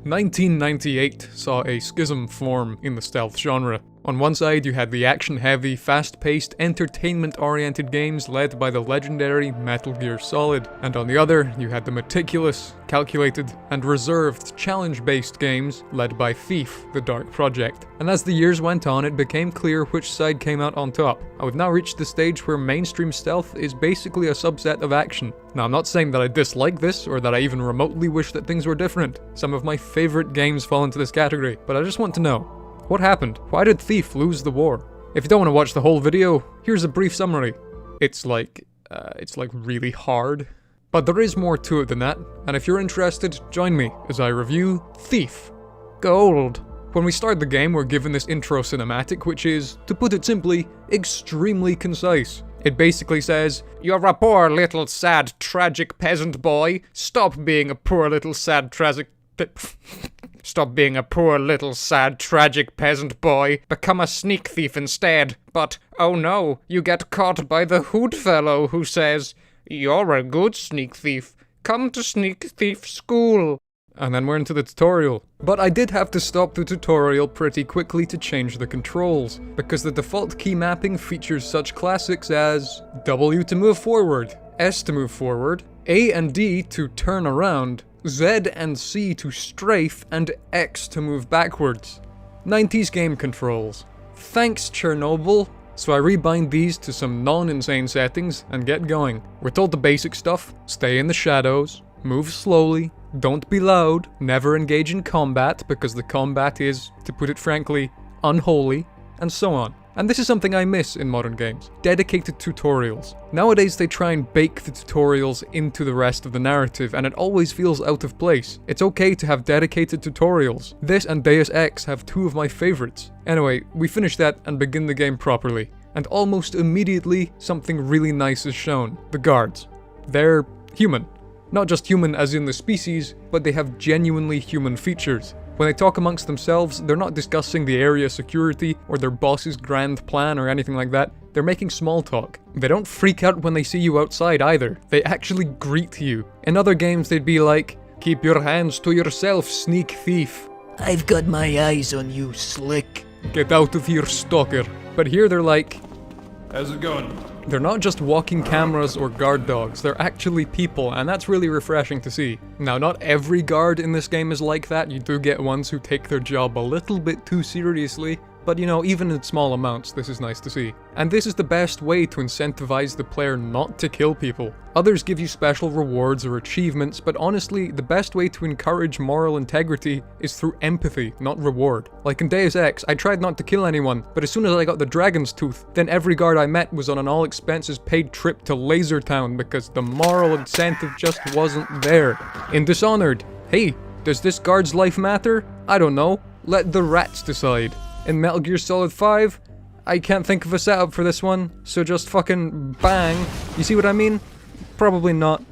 1998 saw a schism form in the stealth genre. On one side, you had the action-heavy, fast-paced, entertainment-oriented games led by the legendary Metal Gear Solid, and on the other, you had the meticulous, calculated, and reserved challenge-based games led by Thief, the Dark Project. And as the years went on, it became clear which side came out on top. I would now reach the stage where mainstream stealth is basically a subset of action. Now, I'm not saying that I dislike this, or that I even remotely wish that things were different. Some of my favorite games fall into this category, but I just want to know, what happened? Why did Thief lose the war? If you don't want to watch the whole video, here's a brief summary. It's like really hard. But there is more to it than that, and if you're interested, join me as I review Thief. Gold. When we start the game, we're given this intro cinematic, which is, to put it simply, extremely concise. It basically says, "You're a poor little sad tragic peasant boy. Stop being a poor little sad tragic Stop being a poor little sad tragic peasant boy. Become a sneak thief instead. But, oh no, you get caught by the hood fellow who says, 'You're a good sneak thief. Come to sneak thief school.'" And then we're into the tutorial. But I did have to stop the tutorial pretty quickly to change the controls, because the default key mapping features such classics as W to move forward, S to move forward, A and D to turn around, Z and C to strafe, and X to move backwards. 90s game controls. Thanks, Chernobyl. So I rebind these to some non-insane settings and get going. We're told the basic stuff: stay in the shadows, move slowly, don't be loud, never engage in combat because the combat is, to put it frankly, unholy, and so on. And this is something I miss in modern games: dedicated tutorials. Nowadays they try and bake the tutorials into the rest of the narrative, and it always feels out of place. It's okay to have dedicated tutorials. This and Deus Ex have two of my favorites. Anyway, we finish that and begin the game properly. And almost immediately, something really nice is shown. The guards. They're human. Not just human as in the species, but they have genuinely human features. When they talk amongst themselves, they're not discussing the area security or their boss's grand plan or anything like that. They're making small talk. They don't freak out when they see you outside either. They actually greet you. In other games, they'd be like, "Keep your hands to yourself, sneak thief. I've got my eyes on you, slick. Get out of here, stalker." But here they're like, "How's it going?" They're not just walking cameras or guard dogs, they're actually people, and that's really refreshing to see. Now, not every guard in this game is like that. You do get ones who take their job a little bit too seriously, but you know, even in small amounts, this is nice to see. And this is the best way to incentivize the player not to kill people. Others give you special rewards or achievements, but honestly, the best way to encourage moral integrity is through empathy, not reward. Like in Deus Ex, I tried not to kill anyone, but as soon as I got the dragon's tooth, then every guard I met was on an all-expenses-paid trip to Laser Town because the moral incentive just wasn't there. In Dishonored, hey, does this guard's life matter? I don't know. Let the rats decide. In Metal Gear Solid 5, I can't think of a setup for this one, so just fucking bang. You see what I mean? Probably not.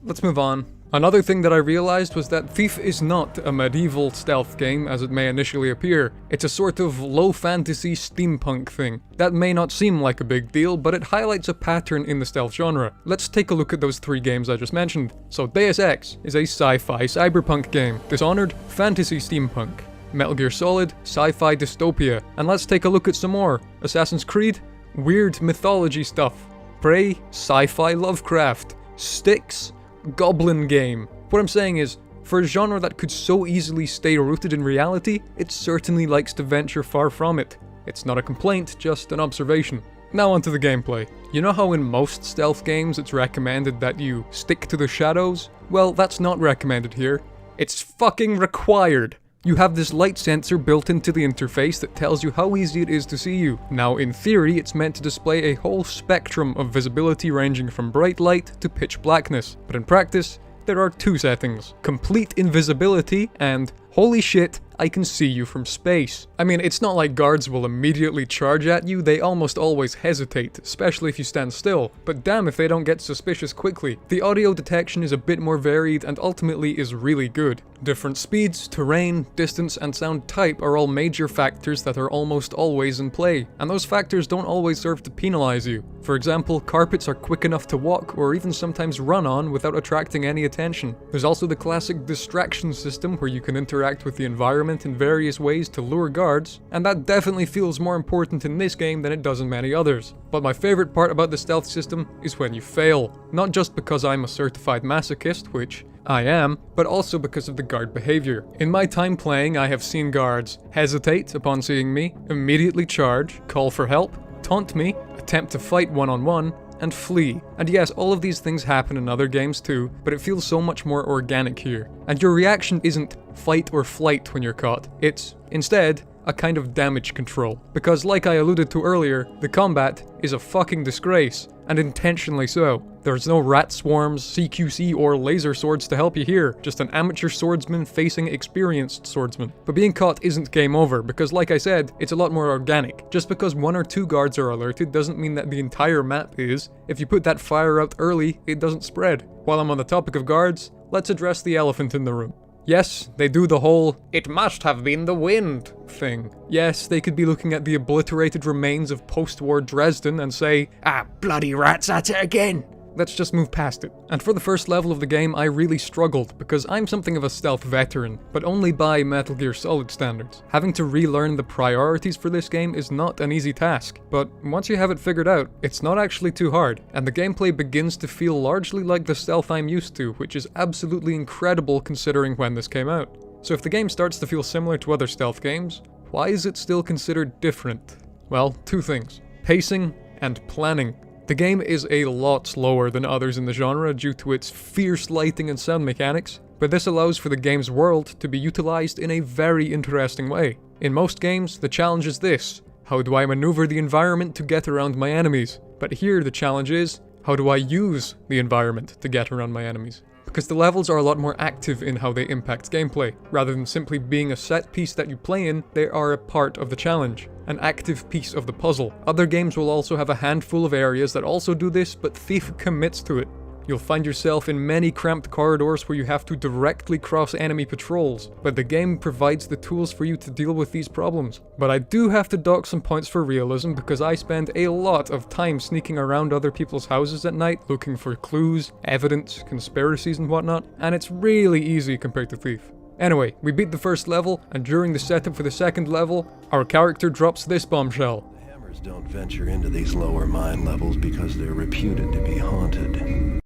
Let's move on. Another thing that I realized was that Thief is not a medieval stealth game as it may initially appear. It's a sort of low fantasy steampunk thing. That may not seem like a big deal, but it highlights a pattern in the stealth genre. Let's take a look at those three games I just mentioned. So Deus Ex is a sci-fi cyberpunk game. Dishonored, fantasy steampunk. Metal Gear Solid, sci-fi dystopia. And let's take a look at some more. Assassin's Creed, weird mythology stuff. Prey, sci-fi Lovecraft. Styx, goblin game. What I'm saying is, for a genre that could so easily stay rooted in reality, it certainly likes to venture far from it. It's not a complaint, just an observation. Now onto the gameplay. You know how in most stealth games it's recommended that you stick to the shadows? Well, that's not recommended here. It's fucking required. You have this light sensor built into the interface that tells you how easy it is to see you. Now, in theory, it's meant to display a whole spectrum of visibility ranging from bright light to pitch blackness, but in practice, there are two settings: complete invisibility and, holy shit, I can see you from space. I mean, it's not like guards will immediately charge at you, they almost always hesitate, especially if you stand still, but damn if they don't get suspicious quickly. The audio detection is a bit more varied and ultimately is really good. Different speeds, terrain, distance, and sound type are all major factors that are almost always in play, and those factors don't always serve to penalize you. For example, carpets are quick enough to walk or even sometimes run on without attracting any attention. There's also the classic distraction system where you can interact with the environment in various ways to lure guards, and that definitely feels more important in this game than it does in many others. But my favorite part about the stealth system is when you fail. Not just because I'm a certified masochist, which I am, but also because of the guard behavior. In my time playing, I have seen guards hesitate upon seeing me, immediately charge, call for help, taunt me, attempt to fight one-on-one, and flee. And yes, all of these things happen in other games too, but it feels so much more organic here. And your reaction isn't fight or flight when you're caught, it's, instead, a kind of damage control. Because like I alluded to earlier, the combat is a fucking disgrace, and intentionally so. There's no rat swarms, CQC, or laser swords to help you here, just an amateur swordsman facing experienced swordsmen. But being caught isn't game over, because like I said, it's a lot more organic. Just because 1 or 2 guards are alerted doesn't mean that the entire map is. If you put that fire out early, it doesn't spread. While I'm on the topic of guards, let's address the elephant in the room. Yes, they do the whole, "it must have been the wind" thing. Yes, they could be looking at the obliterated remains of post-war Dresden and say, "Ah, bloody rats at it again." Let's just move past it. And for the first level of the game, I really struggled, because I'm something of a stealth veteran, but only by Metal Gear Solid standards. Having to relearn the priorities for this game is not an easy task, but once you have it figured out, it's not actually too hard, and the gameplay begins to feel largely like the stealth I'm used to, which is absolutely incredible considering when this came out. So if the game starts to feel similar to other stealth games, why is it still considered different? Well, 2 things. Pacing and planning. The game is a lot slower than others in the genre due to its fierce lighting and sound mechanics, but this allows for the game's world to be utilized in a very interesting way. In most games, the challenge is this: how do I maneuver the environment to get around my enemies? But here the challenge is, how do I use the environment to get around my enemies? Because the levels are a lot more active in how they impact gameplay. Rather than simply being a set piece that you play in, they are a part of the challenge, an active piece of the puzzle. Other games will also have a handful of areas that also do this, but Thief commits to it. You'll find yourself in many cramped corridors where you have to directly cross enemy patrols, but the game provides the tools for you to deal with these problems. But I do have to dock some points for realism because I spend a lot of time sneaking around other people's houses at night looking for clues, evidence, conspiracies and whatnot, and it's really easy compared to Thief. Anyway, we beat the first level, and during the setup for the second level, our character drops this bombshell. The Hammers don't venture into these lower mine levels because they're reputed to be haunted.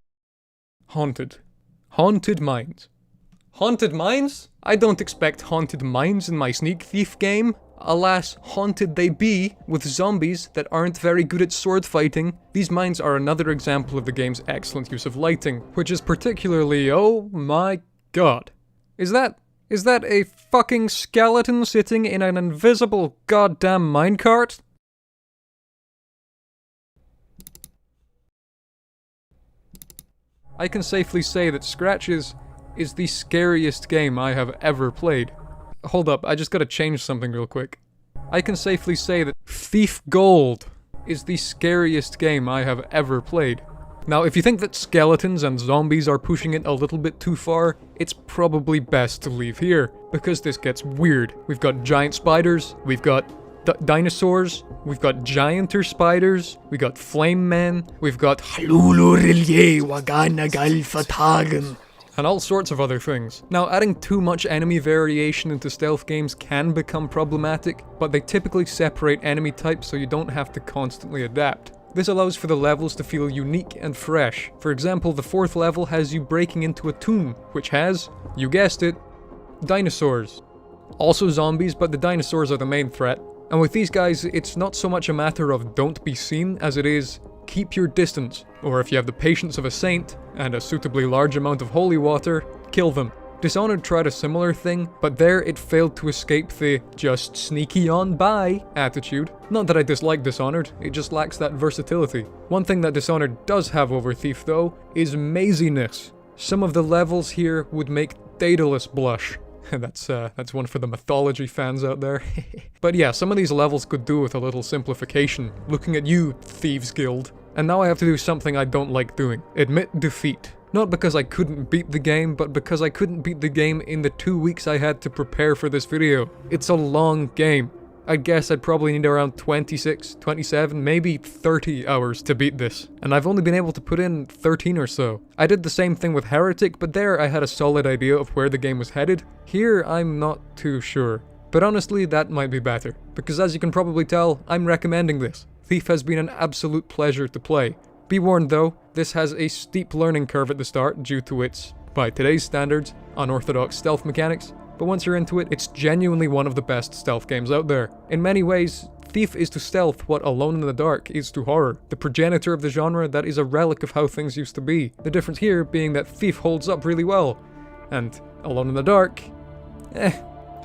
Haunted. Haunted mines. Haunted mines? I don't expect haunted mines in my Sneak Thief game. Alas, haunted they be, with zombies that aren't very good at sword fighting. These mines are another example of the game's excellent use of lighting, which is particularly, oh my god. Is that a fucking skeleton sitting in an invisible goddamn minecart? I can safely say that Scratch is the scariest game I have ever played. Hold up, I just gotta change something real quick. I can safely say that Thief Gold is the scariest game I have ever played. Now, if you think that skeletons and zombies are pushing it a little bit too far, it's probably best to leave here, because this gets weird. We've got giant spiders, we've got dinosaurs, we've got gianter spiders, we've got flame men, we've got and all sorts of other things. Now, adding too much enemy variation into stealth games can become problematic, but they typically separate enemy types so you don't have to constantly adapt. This allows for the levels to feel unique and fresh. For example, the 4th level has you breaking into a tomb, which has, you guessed it, dinosaurs. Also zombies, but the dinosaurs are the main threat. And with these guys, it's not so much a matter of don't be seen as it is keep your distance, or if you have the patience of a saint and a suitably large amount of holy water, kill them. Dishonored tried a similar thing, but there it failed to escape the just sneaky on by attitude. Not that I dislike Dishonored, it just lacks that versatility. One thing that Dishonored does have over Thief though, is maziness. Some of the levels here would make Daedalus blush. That's one for the mythology fans out there. But yeah, some of these levels could do with a little simplification. Looking at you, Thieves Guild. And now I have to do something I don't like doing. Admit defeat. Not because I couldn't beat the game, but because I couldn't beat the game in the 2 weeks I had to prepare for this video. It's a long game. I guess I'd probably need around 26, 27, maybe 30 hours to beat this. And I've only been able to put in 13 or so. I did the same thing with Heretic, but there I had a solid idea of where the game was headed. Here, I'm not too sure. But honestly, that might be better. Because as you can probably tell, I'm recommending this. Thief has been an absolute pleasure to play. Be warned though, this has a steep learning curve at the start due to its, by today's standards, unorthodox stealth mechanics. But once you're into it, it's genuinely one of the best stealth games out there. In many ways, Thief is to stealth what Alone in the Dark is to horror. The progenitor of the genre that is a relic of how things used to be. The difference here being that Thief holds up really well, and Alone in the Dark,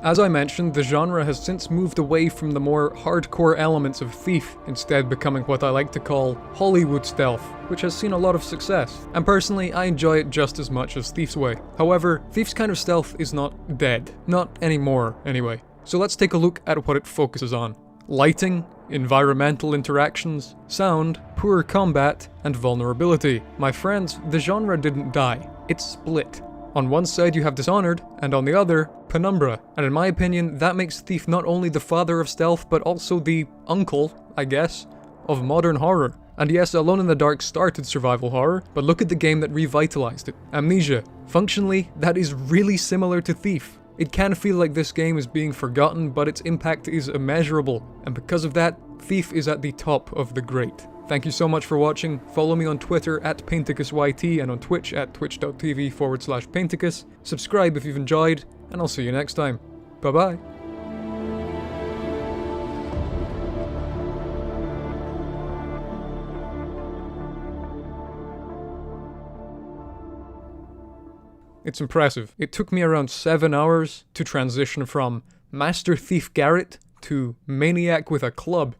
As I mentioned, the genre has since moved away from the more hardcore elements of Thief, instead becoming what I like to call Hollywood stealth, which has seen a lot of success. And personally, I enjoy it just as much as Thief's way. However, Thief's kind of stealth is not dead. Not anymore, anyway. So let's take a look at what it focuses on. Lighting, environmental interactions, sound, poor combat, and vulnerability. My friends, the genre didn't die. It split. On one side you have Dishonored, and on the other, Penumbra. And in my opinion, that makes Thief not only the father of stealth, but also the uncle, I guess, of modern horror. And yes, Alone in the Dark started survival horror, but look at the game that revitalized it, Amnesia. Functionally, that is really similar to Thief. It can feel like this game is being forgotten, but its impact is immeasurable, and because of that, Thief is at the top of the great. Thank you so much for watching. Follow me on Twitter at PainticusYT and on Twitch at twitch.tv/Painticus. Subscribe if you've enjoyed, and I'll see you next time. Bye bye. It's impressive. It took me around 7 hours to transition from Master Thief Garrett to Maniac with a Club.